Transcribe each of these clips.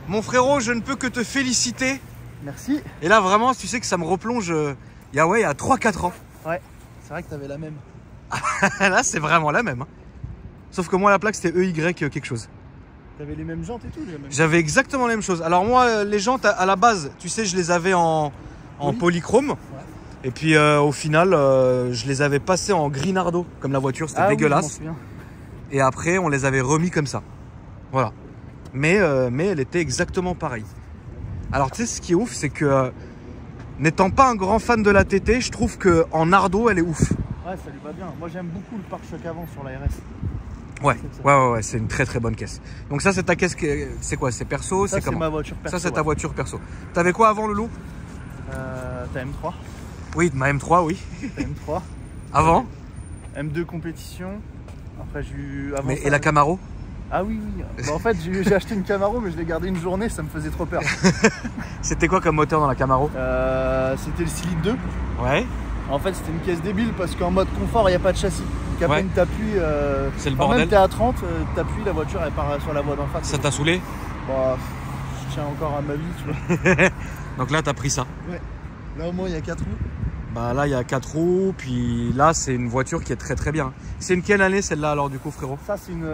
Mon frérot, je ne peux que te féliciter. Merci. Et là, vraiment, tu sais que ça me replonge il y a 3-4 ans. Ouais, c'est vrai que t'avais la même. Là, c'est vraiment la même. Hein. Sauf que moi, la plaque, c'était EY quelque chose. T'avais les mêmes jantes et tout, J'avais exactement la même chose. Alors moi, les jantes, à la base, tu sais, je les avais en polychrome. Ouais. Et puis, au final, je les avais passées en gris nardo, comme la voiture. C'était dégueulasse. Oui, et après, on les avait remis comme ça. Voilà. Mais elle était exactement pareille. Alors, tu sais, ce qui est ouf, c'est que, n'étant pas un grand fan de la TT, je trouve qu'en nardo, elle est ouf. Ouais, ça lui va bien. Moi, j'aime beaucoup le pare-choc avant sur la RS. Ouais, c'est une très très bonne caisse. Donc ça, c'est ta caisse, c'est quoi? C'est perso? C'est comment? Ma voiture perso. Ça, c'est ta voiture perso. T'avais quoi avant, Loulou? Ta M3. Oui, ma M3, oui. Ta M3. Avant? M2 compétition. Après, j'ai eu... Et la Camaro? Ah oui. Bah, en fait, j'ai acheté une Camaro, mais je l'ai gardée une journée, ça me faisait trop peur. C'était quoi comme moteur dans la Camaro? C'était le 6 litres 2. Ouais. En fait, c'était une caisse débile parce qu'en mode confort, il n'y a pas de châssis. Donc après, t'appuies. C'est le bordel. Même t'es à 30, t'appuies, la voiture elle part sur la voie d'en face. Ça t'a saoulé? Bah, je tiens encore à ma vie, tu vois. Donc là, t'as pris ça? Ouais. Là, au moins, il y a 4 roues. Bah là, il y a 4 roues. Puis là, c'est une voiture qui est très très bien. C'est une quelle année celle-là alors, du coup, frérot? Ça, c'est une.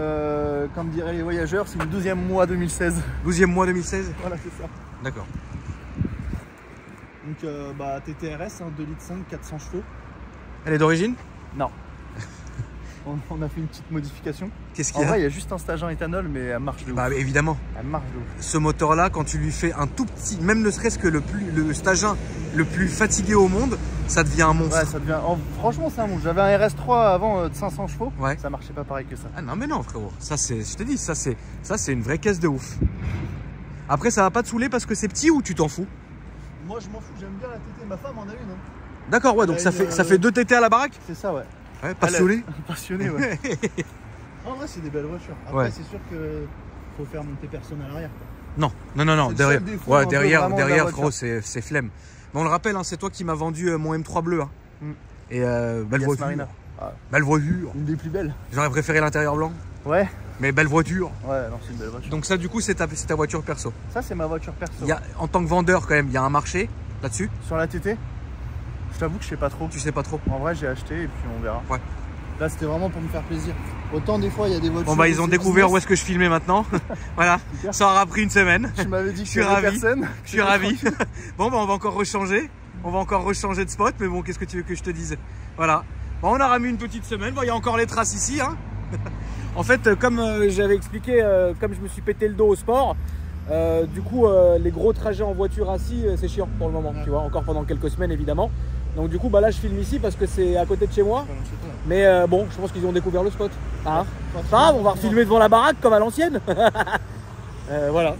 Comme diraient les voyageurs, c'est une 12e mois 2016. 12e mois 2016? Voilà, c'est ça. D'accord. Donc, TTRS, hein, 2 litres 5, 400 chevaux. Elle est d'origine? Non. on a fait une petite modification. Qu'est-ce qu'il y a? En vrai, il y a juste un stage en éthanol, mais elle marche de ouf. Bah évidemment. Elle marche de ouf. Ce moteur-là, quand tu lui fais un tout petit, même ne serait-ce que le stage 1 le plus fatigué au monde, ça devient un monstre. Ouais, ça devient. Franchement, c'est un monstre. J'avais un RS3 avant de 500 chevaux. Ouais. Ça marchait pas pareil que ça. Ah non, mais non, frérot. Ça, c'est, je te dis, ça, c'est une vraie caisse de ouf. Après, ça va pas te saouler parce que c'est petit ou tu t'en fous? Moi, je m'en fous. J'aime bien la TT. Ma femme en a une. Hein. D'accord, ouais. Donc ça fait 2 TT à la baraque? C'est ça, ouais. Ouais, passionné. Passionné, ouais. En vrai, c'est des belles voitures. Après, c'est sûr que faut faire monter personne à l'arrière. Non. Derrière, ouais, derrière, frérot, c'est flemme. Mais on le rappelle, hein, c'est toi qui m'as vendu mon M3 bleu. Hein. Et belle voiture. Belle voiture. Une des plus belles. J'aurais préféré l'intérieur blanc. Ouais. Mais belle voiture. Ouais, non, c'est une belle voiture. Donc ça, du coup, c'est ta voiture perso. Ça, c'est ma voiture perso. En tant que vendeur, quand même, il y a un marché là-dessus. Sur la TT, je t'avoue que je sais pas trop. Tu sais pas trop? En vrai, j'ai acheté et puis on verra. Ouais. Là, c'était vraiment pour me faire plaisir. Autant des fois, il y a des voitures. Bon, bah, ils ont découvert où est-ce que je filmais maintenant. Voilà. Ça aura pris une semaine. Tu m'avais dit que je suis ravi. Personne. Je suis ravi. Bon, bah, on va encore rechanger. On va encore rechanger de spot. Mais bon, qu'est-ce que tu veux que je te dise? Voilà. Bon, on aura mis une petite semaine. Bon, il y a encore les traces ici. Hein. En fait, comme j'avais expliqué, comme je me suis pété le dos au sport, du coup, les gros trajets en voiture assis, c'est chiant pour le moment. Tu vois, encore pendant quelques semaines, évidemment. Donc du coup, bah là, je filme ici parce que c'est à côté de chez moi. Mais bon, je pense qu'ils ont découvert le spot. Hein, pas grave, on va refilmer devant la baraque comme à l'ancienne. Voilà.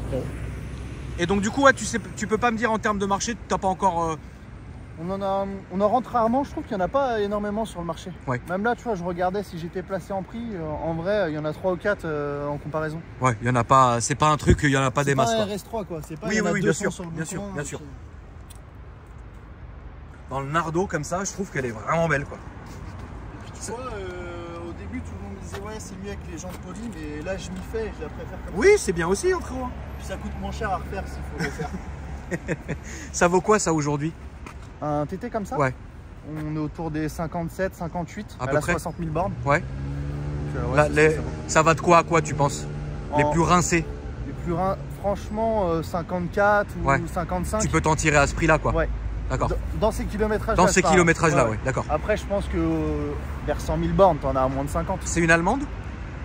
Et donc du coup, ouais, tu peux pas me dire en termes de marché, t'as pas encore... On en rentre rarement, je trouve qu'il n'y en a pas énormément sur le marché. Ouais. Même là, tu vois, je regardais si j'étais placé en prix. En vrai, il y en a 3 ou 4 en comparaison. Ouais, il y en a pas, c'est pas un truc, il y en a pas des masses. C'est pas un RS3 quoi, c'est pas oui, bien sûr, bien sûr. Dans le nardo comme ça, je trouve qu'elle est vraiment belle quoi. Tu vois, au début tout le monde me disait ouais c'est mieux avec les jantes polies, mais là je m'y fais, je la préfère comme ça. Oui, c'est bien aussi, frérot. Puis ça coûte moins cher à refaire s'il faut le faire. Ça vaut quoi ça aujourd'hui? Un TT comme ça? Ouais. On est autour des 57, 58, à peu près 60 000 bornes. Ouais. Donc, là, ça va de quoi à quoi tu penses? Les plus rincés? Les plus franchement 54 ou 55. Tu peux t'en tirer à ce prix là quoi? Ouais. D'accord. Dans ces kilométrages là. Dans ces kilométrages là, ouais, d'accord. Après, je pense que vers 100 000 bornes, t'en as à moins de 50. C'est une allemande?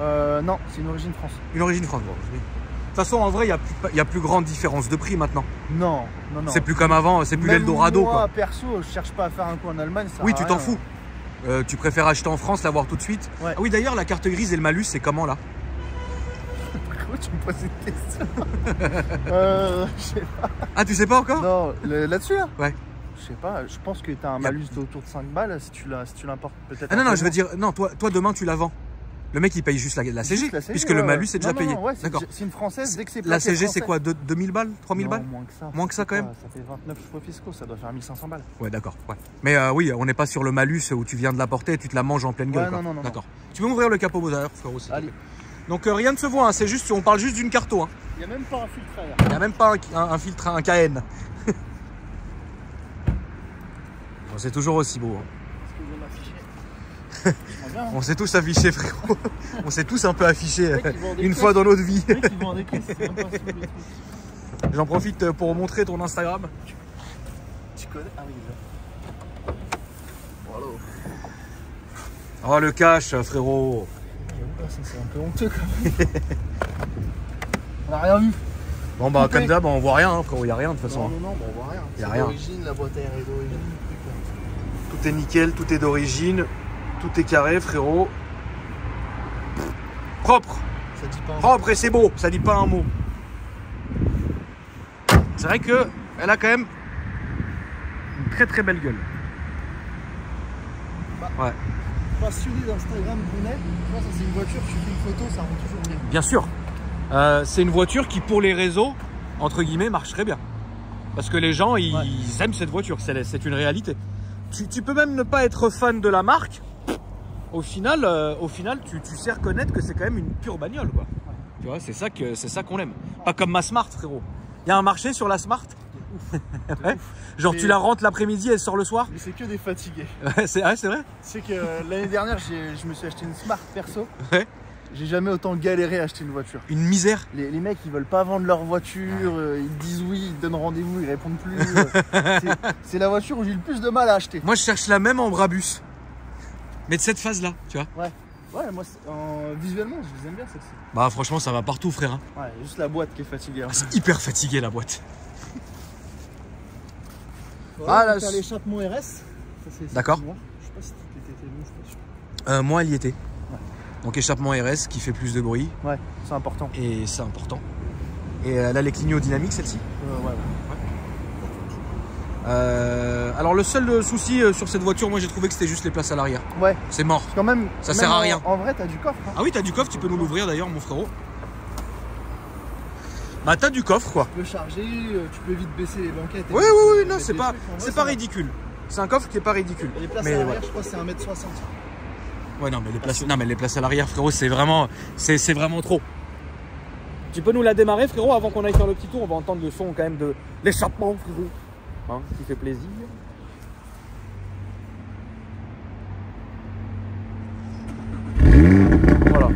Non, c'est une origine France. Une origine France, bon. De toute façon, en vrai, il y a plus grande différence de prix maintenant. Non. C'est plus comme avant, c'est plus l'Eldorado. Moi, perso, je cherche pas à faire un coup en Allemagne. Oui, tu t'en fous. Tu préfères acheter en France, l'avoir tout de suite. Ouais. Ah oui, d'ailleurs, la carte grise et le malus, c'est comment là? Pourquoi tu me poses une question? Je sais pas. Ah, tu sais pas encore? Non, là-dessus là? Ouais. Je sais pas, je pense que tu as un malus autour de 5 balles si tu l'importes peut-être. Ah non, je veux dire, non, toi demain tu la vends. Le mec il paye juste la CG, puisque le malus est déjà payé. Ouais, d'accord. C'est une française dès que c'est la CG c'est quoi, 2000 balles, 3000 balles? Moins que ça. Moins que ça quand même. Ça fait 29 chevaux fiscaux, ça doit faire 1500 balles. Ouais, d'accord. Ouais. Mais oui, on n'est pas sur le malus où tu viens de la porter et tu te la manges en pleine gueule. Ouais, non. D'accord. Tu peux m'ouvrir le capot moteur, frérot? Allez. Donc rien ne se voit, hein, c'est juste, on parle juste d'une carto. Hein. Il n'y a même pas un filtre à air. Il n'y a même pas un filtre, un KN. Bon, c'est toujours aussi beau. Hein. On s'est tous affichés, frérot. On s'est tous un peu affichés une fois dans notre vie. J'en profite pour montrer ton Instagram. Tu connais? Ah oui, déjà. Voilà. Oh, le cash, frérot. C'est un peu honteux quand même. On n'a rien vu. Bon, bah, comme d'hab, on voit rien, hein, frérot. Il n'y a rien de toute façon. Non, bah, on voit rien. Il n'y a rien. D'origine, la boîte à air est d'origine. Tout est nickel, tout est d'origine. Tout est carré, frérot. Propre. Ça dit pas un Propre et c'est beau. Ça dit pas un mot. C'est vrai que elle a quand même une très très belle gueule. Bah, ouais. Passionné d'Instagram Brunet, ça c'est une voiture, tu fais une photo, ça rend toujours bien. Bien sûr. C'est une voiture qui pour les réseaux, entre guillemets, marche très bien. Parce que les gens, ils aiment cette voiture. C'est une réalité. Tu peux même ne pas être fan de la marque. Au final, tu sais reconnaître que c'est quand même une pure bagnole, quoi. Tu vois, c'est ça qu'on aime. Pas comme ma Smart, frérot. Il y a un marché sur la Smart. Ouais. Genre tu la rentres l'après-midi, elle sort le soir. Mais c'est que des fatigués. Ouais, c'est vrai. C'est que l'année dernière, je me suis acheté une Smart perso. Ouais. J'ai jamais autant galéré à acheter une voiture. Une misère. Les mecs, ils veulent pas vendre leur voiture, ils disent oui, ils donnent rendez-vous, ils répondent plus. C'est la voiture où j'ai le plus de mal à acheter. Moi, je cherche la même en Brabus. Mais de cette phase-là, tu vois. Ouais. Ouais, moi, visuellement, je les aime bien celle-ci. Bah, franchement, ça va partout, frère. Hein. Ouais, juste la boîte qui est fatiguée. Hein. Ah, c'est hyper fatigué, la boîte. Voilà, là, t'as l'échappement RS. D'accord. Je sais pas si t'étais bon, je suis pas sûr. Moi, elle y était. Ouais. Donc, échappement RS qui fait plus de bruit. Ouais, c'est important. Et c'est important. Et elle a les clignots dynamiques, celle-ci. Ouais. Alors le seul souci sur cette voiture, moi j'ai trouvé que c'était juste les places à l'arrière. Ouais. C'est mort. Quand même. Ça sert à rien. En vrai, t'as du coffre. Hein. Ah oui, t'as du coffre, tu peux nous l'ouvrir d'ailleurs, mon frérot. Bah t'as du coffre quoi. Tu peux charger, tu peux vite baisser les banquettes. Oui, non, c'est pas ridicule. C'est un coffre qui est pas ridicule. Et les places à l'arrière, je crois que c'est 1m60. Ouais, non, mais les places à l'arrière, frérot, c'est vraiment trop. Tu peux nous la démarrer, frérot, avant qu'on aille faire le petit tour. On va entendre le son quand même de l'échappement, frérot. Hein, qui fait plaisir. Voilà,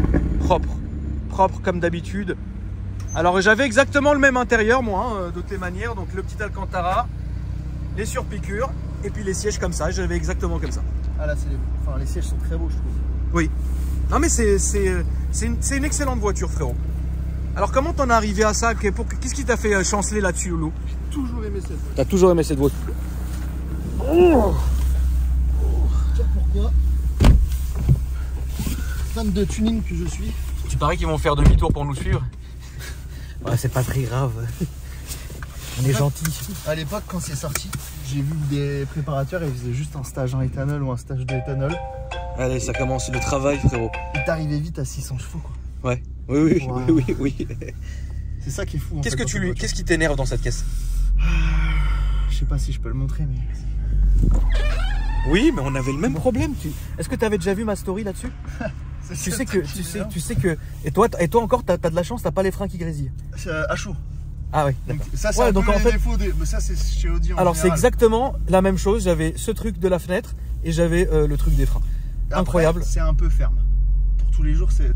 propre comme d'habitude. Alors j'avais exactement le même intérieur moi, hein, de toutes les manières. Donc le petit Alcantara, les surpiqûres et puis les sièges comme ça. J'avais exactement comme ça. Ah là, les sièges sont très beaux, je trouve. Oui. Non mais c'est une excellente voiture, frérot. Alors comment t'en es arrivé à ça? Qu'est-ce qui t'a fait chanceler là-dessus, Loulou? J'ai toujours aimé cette voiture. T'as toujours aimé cette voiture? Tu sais pourquoi? Fan de tuning que je suis. Tu paries qu'ils vont faire demi-tour pour nous suivre? Ouais, c'est pas très grave. On est gentil. À l'époque, quand c'est sorti, j'ai vu des préparateurs, ils faisaient juste un stage en éthanol ou un stage d'éthanol. Allez, ça commence le travail, frérot. Et t'arrivais vite à 600 chevaux, quoi. Ouais. Oui. C'est ça qui est fou. Qu'est-ce qui t'énerve dans cette caisse? Je sais pas si je peux le montrer, mais. Oui, mais on avait le même problème. Est-ce que tu avais déjà vu ma story là-dessus? Tu sais que. Et toi encore, t'as de la chance, t'as pas les freins qui grésillent. C'est à chaud. Ah oui. Ça, c'est donc en fait. Défauts mais ça, c'est chez Audi. Alors, c'est exactement la même chose. J'avais ce truc de la fenêtre et j'avais le truc des freins. Après, incroyable. C'est un peu ferme. Pour tous les jours, c'est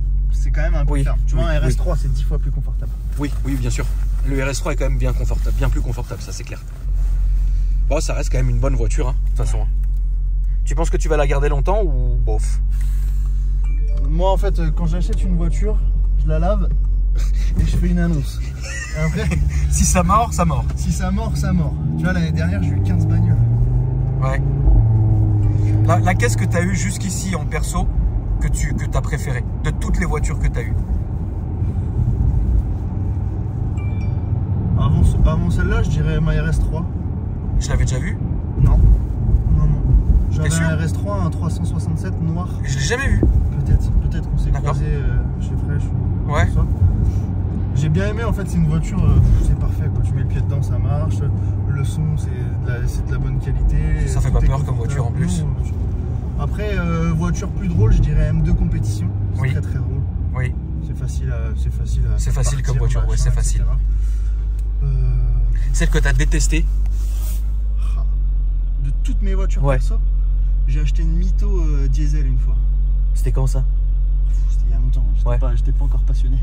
quand même un peu ferme. Tu vois, un RS3, c'est 10 fois plus confortable. Oui, bien sûr. Le RS3 est quand même bien confortable, bien plus confortable, ça c'est clair. Bon, ça reste quand même une bonne voiture, hein, de toute façon. Tu penses que tu vas la garder longtemps ou bof? Moi, en fait, quand j'achète une voiture, je la lave et je fais une annonce. Et après, si ça mord, ça mord. Si ça mord, ça mord. Tu vois, l'année dernière, j'ai eu 15 bagnoles. Ouais. La caisse que tu as eue jusqu'ici en perso, que tu as préférée, de toutes les voitures que tu as eues? Avant celle-là, je dirais ma RS3. Je l'avais déjà vu? Non. J'avais un RS3, un 367 noir. Je l'ai jamais vu. Peut-être qu'on s'est croisé chez Fresh. Ouais. J'ai bien aimé, en fait, c'est une voiture, c'est parfait quoi. Tu mets le pied dedans, ça marche. Le son, c'est de la bonne qualité. Ça fait pas peur comme voiture en plus. Après, voiture plus drôle, je dirais M2 compétition. C'est très drôle. Oui. C'est facile à. C'est facile comme voiture, machin, ouais, c'est facile. Celle que tu as détestée? De toutes mes voitures ouais. perso, j'ai acheté une Mito diesel une fois. C'était quand ça? C'était il y a longtemps, j'étais pas encore passionné.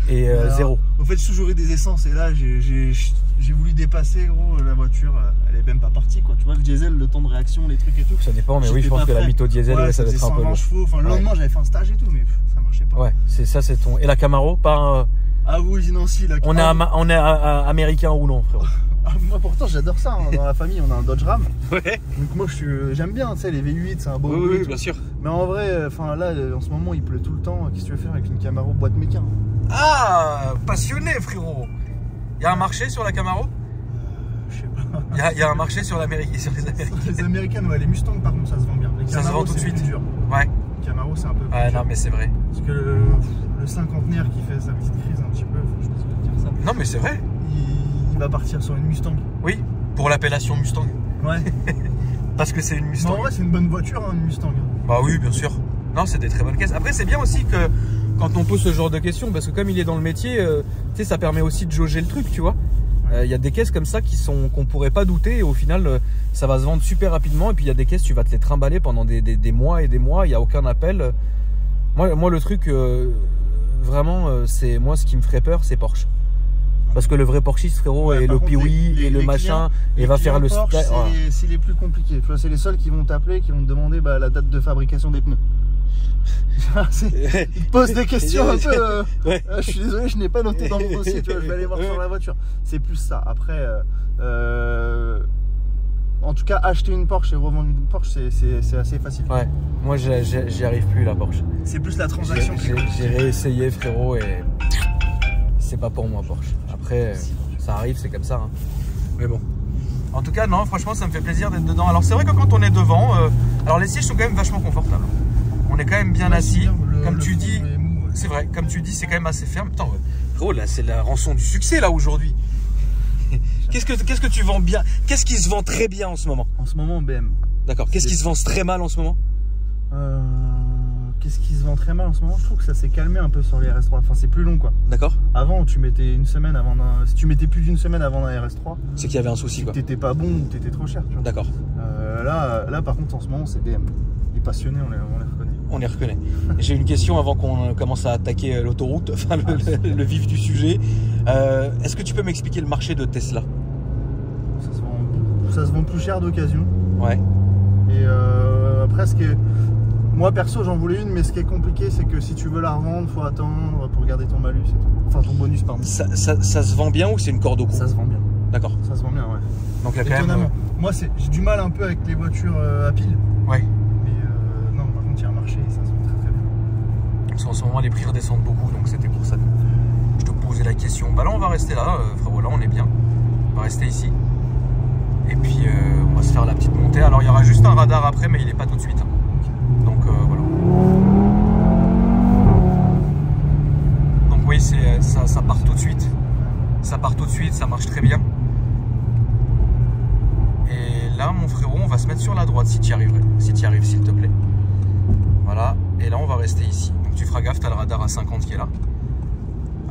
Et alors, zéro. En fait, j'ai toujours eu des essences et là, j'ai voulu dépasser, gros, la voiture, elle est même pas partie, quoi. Tu vois, le diesel, le temps de réaction, les trucs et tout. Ça dépend, mais oui, je pense que la Mytho diesel, ouais, ça doit être un peu lourd. chevaux. Enfin, le lendemain, j'avais fait un stage et tout, mais ça marchait pas. Ouais, c'est ça, c'est ton. Et la Camaro, pas. Ah oui, non, si, la Camaro. On est américain ou non, frérot? Moi, pourtant, j'adore ça. Hein. Dans la famille, on a un Dodge Ram. Ouais. Donc, moi, j'aime bien, tu sais, les V8, c'est un beau. Oui, bien sûr. Mais en vrai, enfin, là, en ce moment, il pleut tout le temps. Qu'est-ce que tu veux faire avec une Camaro boîte méca? Ah, passionné, frérot. Il y a un marché sur la Camaro? Je sais pas. Il y a un marché sur les Américaines. Les Américaines, ouais, les Mustangs, par contre, ça se vend bien. Les ça se vend tout de suite. Dur. Ouais. Les Camaro, c'est un peu plus dur. dur. Non, mais c'est vrai. Parce que le cinquantenaire qui fait sa petite crise un petit peu, faut que je puisse te dire ça. Non, mais c'est vrai. Il va partir sur une Mustang. Oui, pour l'appellation Mustang. Ouais. Parce que c'est une Mustang. Mais en vrai, c'est une bonne voiture, hein, une Mustang. Bah oui, bien sûr. Non, c'est des très bonnes caisses. Après, c'est bien aussi que quand on pose ce genre de questions, parce que comme il est dans le métier, tu sais, ça permet aussi de jauger le truc, tu vois. Il y a des caisses comme ça qu'on pourrait pas douter et au final, ça va se vendre super rapidement. Et puis il y a des caisses, tu vas te les trimballer pendant des mois et des mois. Il n'y a aucun appel. Moi, le truc, vraiment, c'est moi, ce qui me ferait peur, c'est Porsche. Parce que le vrai Porschiste, frérot, et le Piwi et le machin, et va faire le Porsche, c'est les plus compliqués. Tu vois, c'est les seuls qui vont t'appeler, qui vont te demander la date de fabrication des pneus. Ils te posent des questions un peu. Je suis désolé, je n'ai pas noté dans mon dossier. Tu vois, je vais aller voir sur la voiture. C'est plus ça. Après, en tout cas, acheter une Porsche et revendre une Porsche, c'est assez facile. Ouais. Moi, j'y arrive plus la Porsche. C'est plus la transaction. J'ai réessayé, frérot, et c'est pas pour moi Porsche. Après, ça arrive, c'est comme ça. Hein. Mais bon. En tout cas, non, franchement, ça me fait plaisir d'être dedans. Alors, c'est vrai que quand on est devant, alors les sièges sont quand même vachement confortables. On est quand même bien assis. Comme tu dis, c'est vrai, comme tu dis, c'est quand même assez ferme. Putain, gros, là, c'est la rançon du succès, là, aujourd'hui. Qu'est-ce que tu vends bien? Qu'est-ce qui se vend très bien en ce moment? En ce moment, BM. D'accord. Qu'est-ce qui se vend très mal en ce moment? Qu'est-ce qui se vend très mal en ce moment? Je trouve que ça s'est calmé un peu sur les RS3. Enfin, c'est plus long, quoi. D'accord. Avant, tu mettais une semaine avant un... Si tu mettais plus d'une semaine avant un RS3, c'est qu'il y avait un souci, quoi. T'étais pas bon ou t'étais trop cher, tu vois. D'accord. Là, par contre, en ce moment, c'est BM. Les passionnés, on les reconnaît. On les reconnaît. J'ai une question avant qu'on commence à attaquer l'autoroute, enfin le vif du sujet. Est-ce que tu peux m'expliquer le marché de Tesla? Ça se vend plus cher d'occasion. Ouais. Et après, moi perso, j'en voulais une, mais ce qui est compliqué, c'est que si tu veux la revendre, faut attendre pour garder ton malus et tout. Enfin, ton bonus, pardon. Ça se vend bien ou c'est une corde au cou? Ça se vend bien. D'accord. Ça se vend bien, ouais. Donc il y a quand même. Moi, j'ai du mal un peu avec les voitures à pile. Ouais. Mais non, par contre, il y a un marché et ça se vend très très bien. Parce qu'en ce moment, les prix redescendent beaucoup, donc c'était pour ça que je te posais la question. Bah là, on va rester là, frérot, là, on est bien. On va rester ici. Et puis, on va se faire la petite montée. Alors, il y aura juste un radar après, mais il n'est pas tout de suite. Hein. Donc, voilà. Donc, oui, ça part tout de suite. Ça part tout de suite, ça marche très bien. Et là, mon frérot, on va se mettre sur la droite si tu y arriverais. Si tu y arrives, s'il te plaît. Voilà. Et là, on va rester ici. Donc, tu feras gaffe, tu as le radar à 50 qui est là.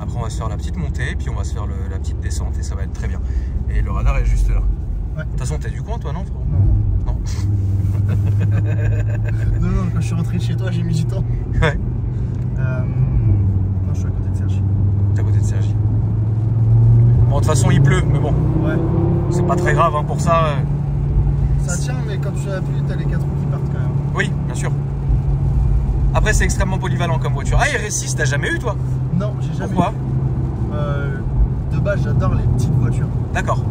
Après, on va se faire la petite montée, puis on va se faire la petite descente et ça va être très bien. Et le radar est juste là. Ouais. De toute façon, t'es du coin, toi, non, frérot? Non. Non, quand je suis rentré de chez toi, j'ai mis du temps. Ouais. Non, je suis à côté de Sergi. T'es à côté de Sergi. Bon, de toute façon, il pleut, mais bon. Ouais. C'est pas très grave, hein, pour ça. Ça tient, mais quand tu appuies, t'as les 4 roues qui partent quand même. Oui, bien sûr. Après, c'est extrêmement polyvalent comme voiture. Ah, RS6, t'as jamais eu, toi? Non, j'ai jamais eu. Pourquoi? De base, j'adore les petites voitures. D'accord.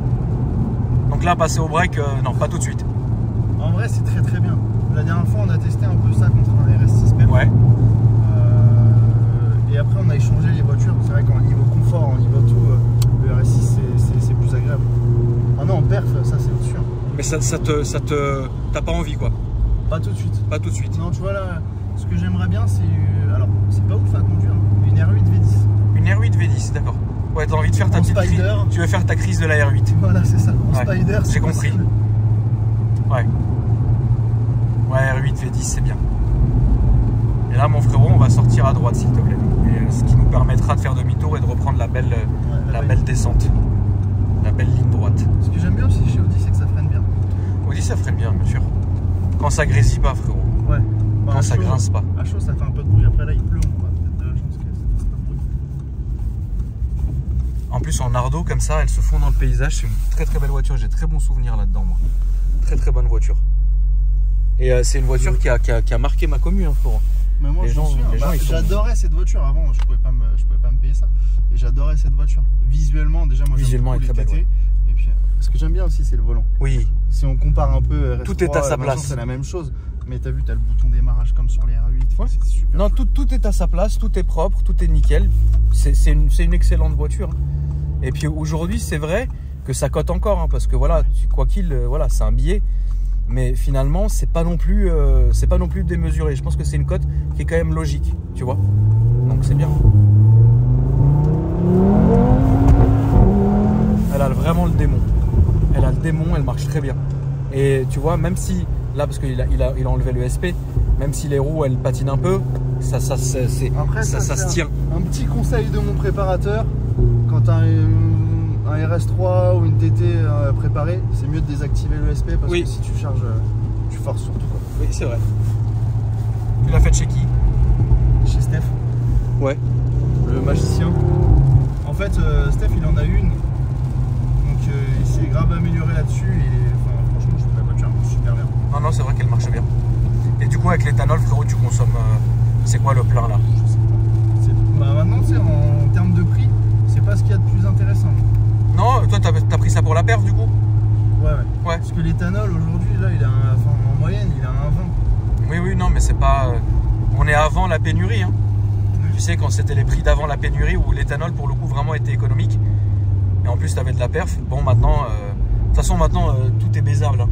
Donc là, passer au break, non, pas tout de suite. En vrai, c'est très très bien. La dernière fois, on a testé un peu ça contre un RS6 même. Ouais. Et après, on a échangé les voitures. C'est vrai qu'en niveau confort, en niveau tout, le RS6, c'est plus agréable. Ah non, en perf, ça c'est au-dessus. Mais t'as pas envie, quoi? Pas tout de suite. Pas tout de suite. Non, tu vois là, ce que j'aimerais bien, c'est... Alors, c'est pas ouf à conduire, une R8 V10. Une R8 V10, d'accord. Ouais, t'as envie de faire ta petite crise. Tu veux faire ta crise de la R8. Voilà, c'est ça. En ouais. Spider, c'est compris. Possible. Ouais. Ouais, R8 V10, c'est bien. Et là, mon frérot, on va sortir à droite, s'il te plaît. ce qui nous permettra de faire demi-tour et de reprendre la belle descente, la belle ligne droite. Ce que j'aime bien aussi chez Audi, c'est que ça freine bien. Audi, ça freine bien, bien sûr. Quand ça grésille pas, frérot. Ouais. Quand ça grince pas. À chaud, ça fait un peu de bruit. Après, là, il pleut, on va peut-être de la chance que ça fasse pas de bruit. En plus, en ardo, comme ça, elles se font dans le paysage. C'est une très très belle voiture. J'ai très bons souvenirs là-dedans, moi. Très très bonne voiture. Et c'est une voiture qui a marqué ma commune, hein, frérot. Mais moi, j'adorais cette voiture avant. Je pouvais pas me payer ça. Et j'adorais cette voiture. Visuellement, déjà, moi, visuellement, elle est très belle. Ouais. Et puis, ce que j'aime bien aussi, c'est le volant. Oui. Si on compare un peu, RS3, tout est à sa place. C'est la même chose. Mais t'as vu, t'as le bouton démarrage comme sur les R8. Ouais. C'est super. Non, tout est à sa place, tout est propre, tout est nickel. C'est une excellente voiture. Et puis aujourd'hui, c'est vrai que ça cote encore, hein, parce que voilà, quoi qu'il, voilà, c'est un billet. Mais finalement, c'est pas non plus démesuré. Je pense que c'est une cote qui est quand même logique, tu vois. Donc c'est bien. Elle a vraiment le démon. Elle a le démon, elle marche très bien. Et tu vois, même si là, parce qu'il a enlevé le SP, même si les roues elles patinent un peu, ça se tient. Un petit conseil de mon préparateur, quand tu as un RS3 ou une TT préparée, c'est mieux de désactiver le SP parce que si tu charges, tu forces surtout quoi. Oui, c'est vrai. Tu l'as fait chez qui? Chez Steph. Ouais. Le magicien. En fait, Steph il en a une, donc il s'est grave amélioré là-dessus et franchement, je trouve la voiture super bien. Non, c'est vrai qu'elle marche bien. Et du coup, avec l'éthanol, frérot, tu consommes. C'est quoi le plein là? Je sais pas. Bah maintenant, tu sais, en termes de prix, c'est pas ce qu'il y a de plus intéressant. Non, toi, t'as pris ça pour la perf du coup? Ouais. Parce que l'éthanol aujourd'hui, là, il a en moyenne, il a un 20. Oui, non, mais c'est pas. On est avant la pénurie. Hein. Tu sais, quand c'était les prix d'avant la pénurie où l'éthanol, pour le coup, vraiment était économique. Et en plus, t'avais de la perf. Bon, maintenant, de toute façon, maintenant, tout est baisable. Hein.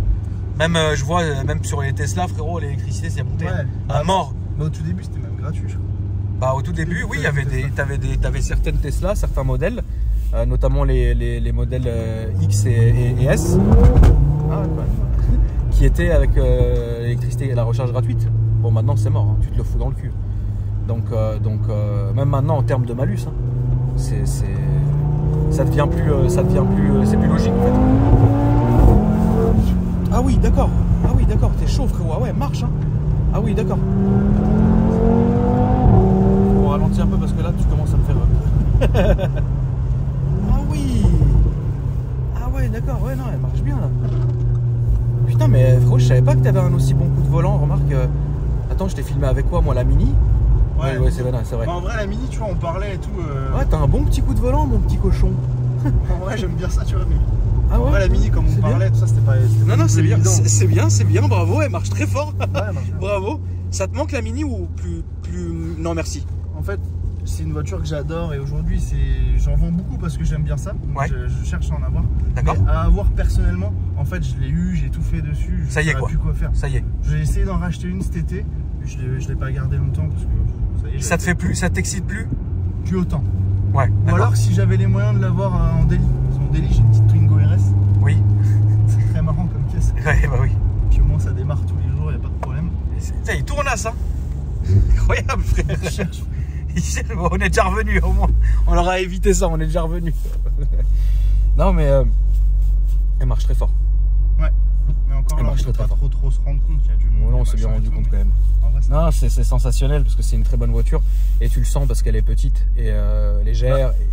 Même, je vois, même sur les Tesla, frérot, l'électricité, c'est monté à mort. Bah, au tout début, c'était même gratuit, je crois. Bah, au tout début, oui, t'avais certaines Tesla, certains modèles, notamment les modèles X et S, qui étaient avec l'électricité et la recharge gratuite. Bon, maintenant, c'est mort, hein, tu te le fous dans le cul. Donc même maintenant, en termes de malus, hein, ça devient plus, c'est plus logique en fait. Ah oui, d'accord, t'es chaud, frérot. Ah ouais, marche, hein. Ah oui, d'accord. On ralentit un peu parce que là, tu commences à me faire. Ah oui. Ah ouais, d'accord, ouais, non, elle marche bien là. Putain, mais frérot, je savais pas que t'avais un aussi bon coup de volant. Remarque, attends, je t'ai filmé avec quoi, moi, la Mini? Ouais, c'est vrai. Bah, en vrai, la Mini, tu vois, on parlait et tout. Ouais, t'as un bon petit coup de volant, mon petit cochon. En vrai, j'aime bien ça, tu vois, mais. Ah ouais, en vrai, la Mini, comme on parlait, tout ça, c'était pas. Non, c'est bien, c'est bien, bravo, elle marche très fort. Ouais, elle marche bien. Bravo. Ça te manque la Mini ou plus. Non, merci. En fait, c'est une voiture que j'adore et aujourd'hui, j'en vends beaucoup parce que j'aime bien ça. Ouais. Je cherche à en avoir. D'accord. Mais à avoir personnellement, en fait, je l'ai eu, j'ai tout fait dessus. Ça y est, quoi. Plus quoi faire. Ça y est. J'ai essayé d'en racheter une cet été. Je l'ai pas gardé longtemps parce que ça y est. Ça te fait plus, ça t'excite plus? Plus autant. Ouais. Ou alors si j'avais les moyens de l'avoir en daily. Parce qu'en daily, j'ai une petite Twingo RS. Oui. C'est très marrant comme caisse. Ouais, bah oui. Puis au moins ça démarre tous les jours, il n'y a pas de problème. Putain, il tourne là, ça. Incroyable, frère. Il cherche. On est déjà revenu, au moins. On leur a évité ça, on est déjà revenu. Non, mais elle marche très fort. Ouais. Mais encore là, on ne peut pas trop se rendre compte qu'il y a du monde. Non, on s'est bien rendu compte quand même. Non, c'est sensationnel parce que c'est une très bonne voiture et tu le sens parce qu'elle est petite et légère et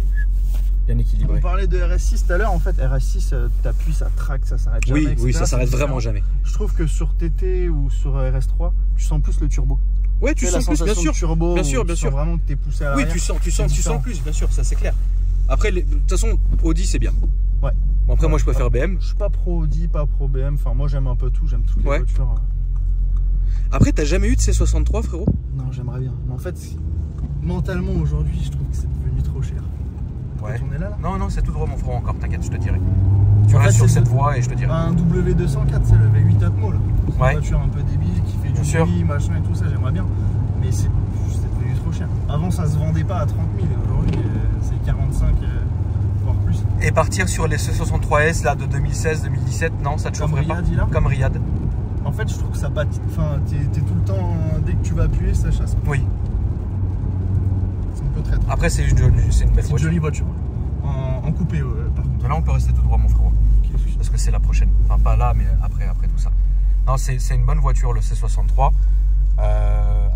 bien équilibrée. On parlait de RS6 tout à l'heure, en fait, RS6, t'appuies, ça traque, ça s'arrête jamais. Oui, ça s'arrête vraiment jamais. Je trouve que sur TT ou sur RS3, tu sens plus le turbo. Ouais, tu sens plus, bien sûr. Turbo, bien sûr. vraiment que t'es poussé à l'arrière. Oui, tu sens plus, bien sûr, ça c'est clair. Après, de toute façon, Audi c'est bien. Ouais. Bon, après, moi je préfère BM. Je suis pas pro Audi, pas pro BM. Enfin, moi j'aime un peu tout, j'aime toutes les voitures. Après, t'as jamais eu de C63, frérot? Non, j'aimerais bien. Mais en fait, mentalement aujourd'hui, je trouve que c'est devenu trop cher. Ouais. On est là. Non, c'est tout droit, mon frérot, encore. T'inquiète, je te dirai. Tu restes sur cette voie et je te dirai. Un W204, c'est le V8 Atmo là. C'est une voiture un peu débile qui fait du bruit, machin et tout ça, j'aimerais bien. Mais c'est devenu trop cher. Avant, ça se vendait pas à 30 000 et aujourd'hui, c'est 45, voire plus. Et partir sur les C63S là de 2016-2017, non, ça te chaufferait pas? Comme Riyad. En fait, je trouve que ça patine. Enfin, t'es tout le temps, dès que tu vas appuyer, ça chasse. Oui. C'est un peu Après, c'est une belle voiture. Une jolie voiture. En coupé, par contre. Là, on peut rester tout droit, mon frérot. Parce que c'est la prochaine. Enfin, pas là, mais après tout ça. Non, c'est une bonne voiture, le C63.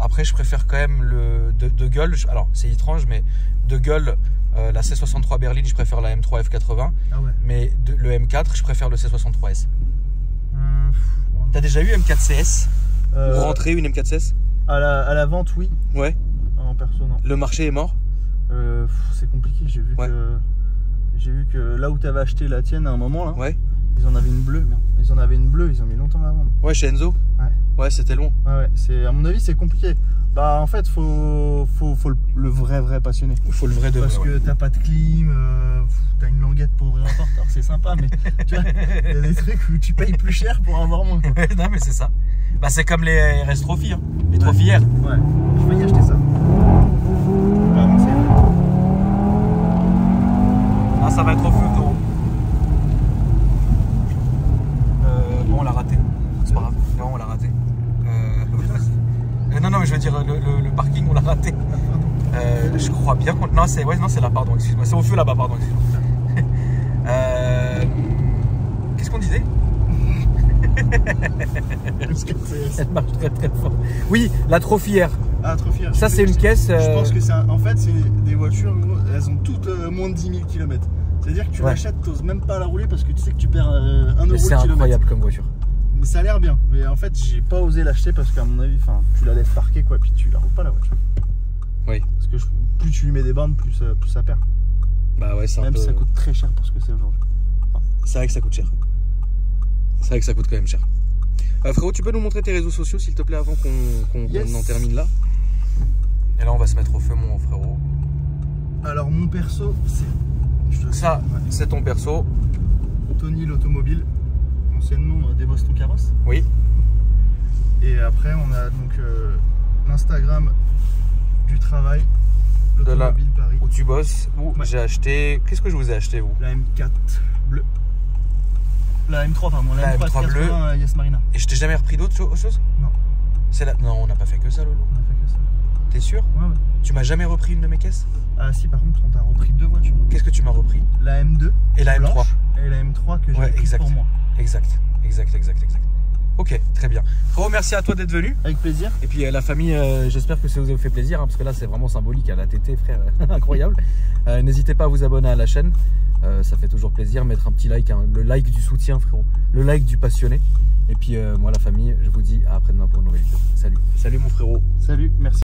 Après, je préfère quand même le de gueule. Alors, c'est étrange, mais de gueule, la C63 berline, je préfère la M3 F80. Ah ouais. Mais le M4, je préfère le C63S. T'as déjà eu M4 CS ou rentré une M4 CS? À la vente, oui. Ouais. En perso, non. Le marché est mort? C'est compliqué. J'ai vu que là où tu avais acheté la tienne à un moment, là, ouais. Ils en avaient une bleue. Merde. Ils en avaient une bleue, ils ont mis longtemps à la vendre. Ouais, chez Enzo. Ouais. Ouais, c'était long. Ouais. À mon avis, c'est compliqué. Bah, en fait, faut le vrai passionné. Faut le vrai de vrai. Parce que t'as pas de clim, t'as une languette pour ouvrir la porte. Alors, c'est sympa, mais tu vois, il y a des trucs où tu payes plus cher pour avoir moins. Quoi. Non, mais c'est ça. Bah, c'est comme les RS Trophy, hein. Les trophières. Ouais, je vais y acheter ça. On va avancer. Ah, ça va être au feu, taureau. Bon, on l'a raté. C'est pas grave. Non, on l'a raté. Non, mais je veux dire, le parking, on l'a raté. Je crois bien qu'on... Non, c'est là, pardon, excuse-moi. C'est au feu là-bas, pardon, excuse-moi. Qu'est-ce qu'on disait? Elle marche très fort. Oui, la trophière. Ah, trophière. Ça, c'est une caisse... Je pense que c'est en fait, c'est des voitures, elles ont toutes moins de 10 000 km. C'est-à-dire que tu l'achètes, t'oses même pas la rouler parce que tu sais que tu perds 1 euro le kilomètre. C'est incroyable comme voiture. Mais ça a l'air bien. Mais en fait, j'ai pas osé l'acheter parce qu'à mon avis, tu la laisses parquer, quoi, puis tu la roules pas la voiture. Oui. Parce que plus tu lui mets des bornes, plus ça perd. Bah ouais, c'est un peu... Même si ça coûte très cher pour ce que c'est aujourd'hui. C'est vrai que ça coûte cher. C'est vrai que ça coûte quand même cher. Frérot, tu peux nous montrer tes réseaux sociaux, s'il te plaît, avant qu'on en termine là? Et là, on va se mettre au feu, mon frérot. Alors, mon perso, c'est... Ça, c'est ton perso. Tony l'automobile, anciennement des Boston Carrosse. Oui. Et après, on a donc l'Instagram du travail, l'automobile Paris. Où tu bosses, où j'ai acheté... Qu'est-ce que je vous ai acheté, vous? La M4 bleue. La M3, pardon. La M3 bleue. Yes Marina. Et je t'ai jamais repris d'autres choses? Non. Non, on n'a pas fait que ça, Lolo. On a fait que ça. T'es sûr? Ouais. Tu m'as jamais repris une de mes caisses? Ah si, par contre, on t'a repris 2 voitures. Qu'est-ce que tu m'as repris? La M2 et la M3. Et la M3 que j'ai pris pour moi. Exact. Ok, très bien. Frérot, merci à toi d'être venu. Avec plaisir. Et puis la famille, j'espère que ça vous a fait plaisir, hein, parce que là c'est vraiment symbolique à la tétée, frère, incroyable. N'hésitez pas à vous abonner à la chaîne, ça fait toujours plaisir. Mettre un petit like, hein, le like du soutien, frérot, le like du passionné. Et puis moi la famille, je vous dis à après-demain pour une nouvelle vidéo. Salut mon frérot. Salut, merci.